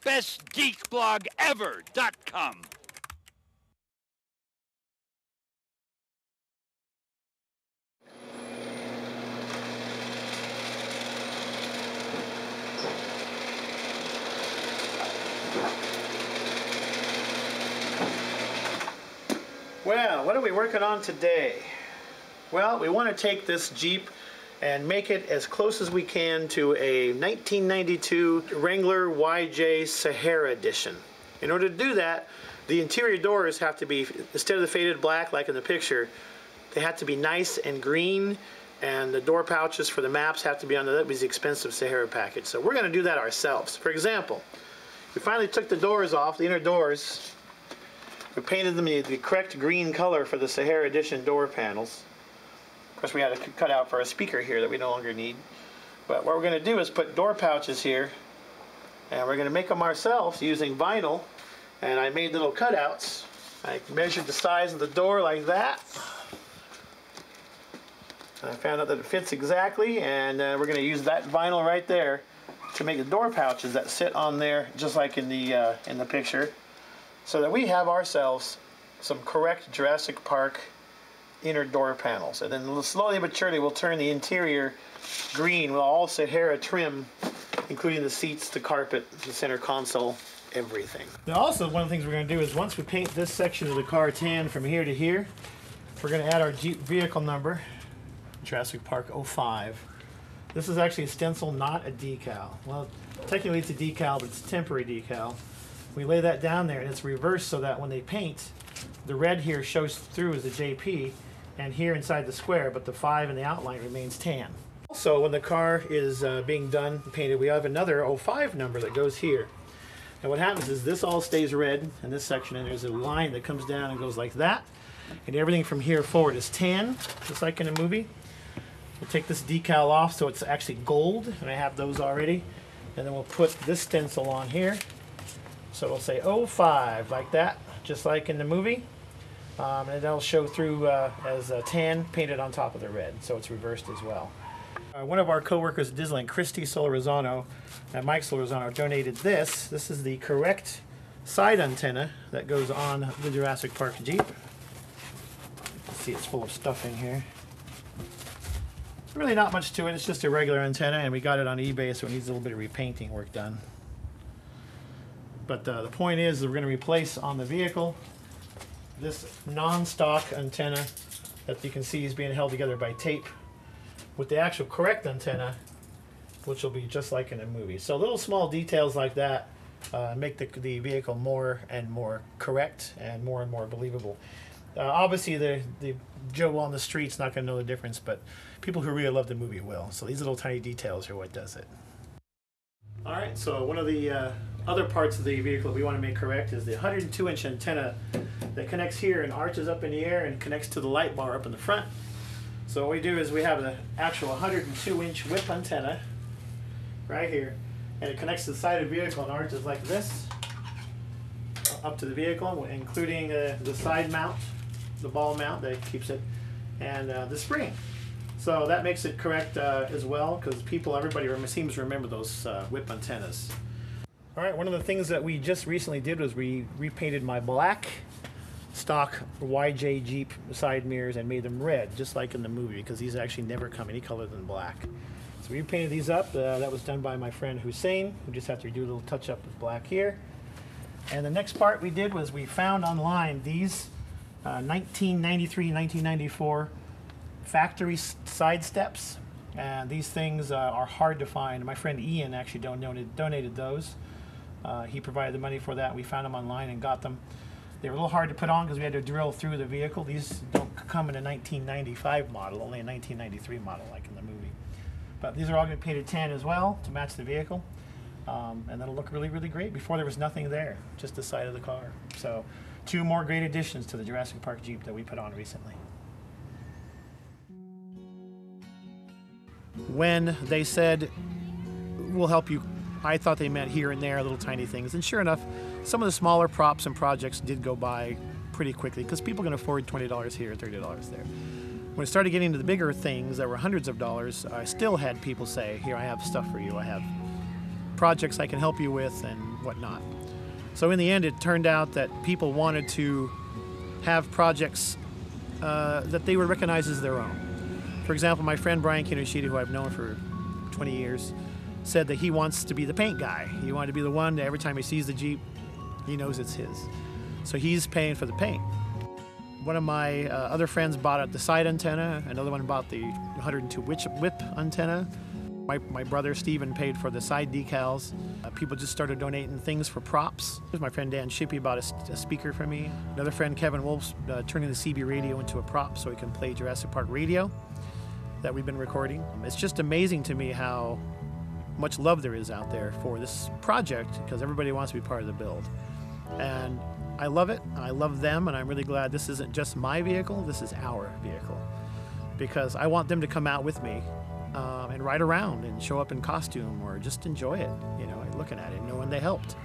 bestgeekblogever.com. Well, what are we working on today? Well, we want to take this Jeep and make it as close as we can to a 1992 Wrangler YJ Sahara edition. In order to do that, the interior doors have to be, instead of the faded black like in the picture, they have to be nice and green, and the door pouches for the maps have to be on the expensive Sahara package. So we're going to do that ourselves. For example, we finally took the doors off, the inner doors. We painted them the correct green color for the Sahara edition door panels. Of course, we had a cutout for a speaker here that we no longer need. But what we're going to do is put door pouches here, and we're going to make them ourselves using vinyl. And I made little cutouts. I measured the size of the door like that. I found out that it fits exactly, and we're going to use that vinyl right there to make the door pouches that sit on there, just like in the picture, so that we have ourselves some correct Jurassic Park inner door panels. And then slowly but surely we'll turn the interior green with all Sahara trim, including the seats, the carpet, the center console, everything. Now also, one of the things we're going to do is once we paint this section of the car tan from here to here, we're going to add our Jeep vehicle number, Jurassic Park 05. This is actually a stencil, not a decal. Well, technically it's a decal, but it's a temporary decal. We lay that down there and it's reversed so that when they paint, the red here shows through as a JP and here inside the square, but the 5 in the outline remains tan. Also, when the car is being done and painted, we have another 05 number that goes here. And what happens is this all stays red in this section, and there's a line that comes down and goes like that. And everything from here forward is tan, just like in a movie. We'll take this decal off so it's actually gold, and I have those already. And then we'll put this stencil on here. So it'll say 05 like that, just like in the movie. And that'll show through as tan painted on top of the red, so it's reversed as well. One of our co-workers at Disneyland, Christy Solorzano and Mike Solorzano, donated this. This is the correct side antenna that goes on the Jurassic Park Jeep. Let's see, it's full of stuff in here. Really not much to it, it's just a regular antenna, and we got it on eBay, so it needs a little bit of repainting work done. But the point is that we're going to replace on the vehicle this non-stock antenna that you can see is being held together by tape with the actual correct antenna, which will be just like in a movie. So little small details like that make the vehicle more and more correct and more believable. Obviously the Joe on the street's not going to know the difference, but people who really love the movie will. So these little tiny details are what does it. Alright, so one of the other parts of the vehicle we want to make correct is the 102-inch antenna that connects here and arches up in the air and connects to the light bar up in the front. So what we do is we have an actual 102-inch whip antenna right here, and it connects to the side of the vehicle and arches like this up to the vehicle, including the side mount, the ball mount that keeps it, and the spring. So that makes it correct as well, because everybody seems to remember those whip antennas. Alright, one of the things that we just recently did was we repainted my black stock YJ Jeep side mirrors and made them red, just like in the movie, because these actually never come any color than black. So we painted these up. That was done by my friend Hussein, who just had to do a little touch up with black here. And the next part we did was we found online these 1993-1994 factory side steps, and these things are hard to find. My friend Ian actually donated those. He provided the money for that. We found them online and got them. They were a little hard to put on because we had to drill through the vehicle. These don't come in a 1995 model, only a 1993 model like in the movie. But these are all going to be painted tan as well to match the vehicle. And that'll look really, really great. Before there was nothing there, just the side of the car. So 2 more great additions to the Jurassic Park Jeep that we put on recently. When they said, we'll help you, I thought they meant here and there, little tiny things. And sure enough, some of the smaller props and projects did go by pretty quickly because people can afford $20 here, $30 there. When it started getting into the bigger things that were hundreds of dollars, I still had people say, here, I have stuff for you. I have projects I can help you with and whatnot. So in the end, it turned out that people wanted to have projects that they would recognize as their own. For example, my friend Brian Kinoshita, who I've known for 20 years, said that he wants to be the paint guy. He wanted to be the one that every time he sees the Jeep, he knows it's his. So he's paying for the paint. One of my other friends bought the side antenna. Another one bought the 102 whip antenna. My brother Steven paid for the side decals. People just started donating things for props. My friend Dan Shippey bought a speaker for me. Another friend, Kevin Wolf's turning the CB radio into a prop so he can play Jurassic Park radio that we've been recording. It's just amazing to me how much love there is out there for this project, because everybody wants to be part of the build. And I love it, and I love them, and I'm really glad this isn't just my vehicle, this is our vehicle. Because I want them to come out with me and ride around and show up in costume or just enjoy it, you know, looking at it, knowing they helped.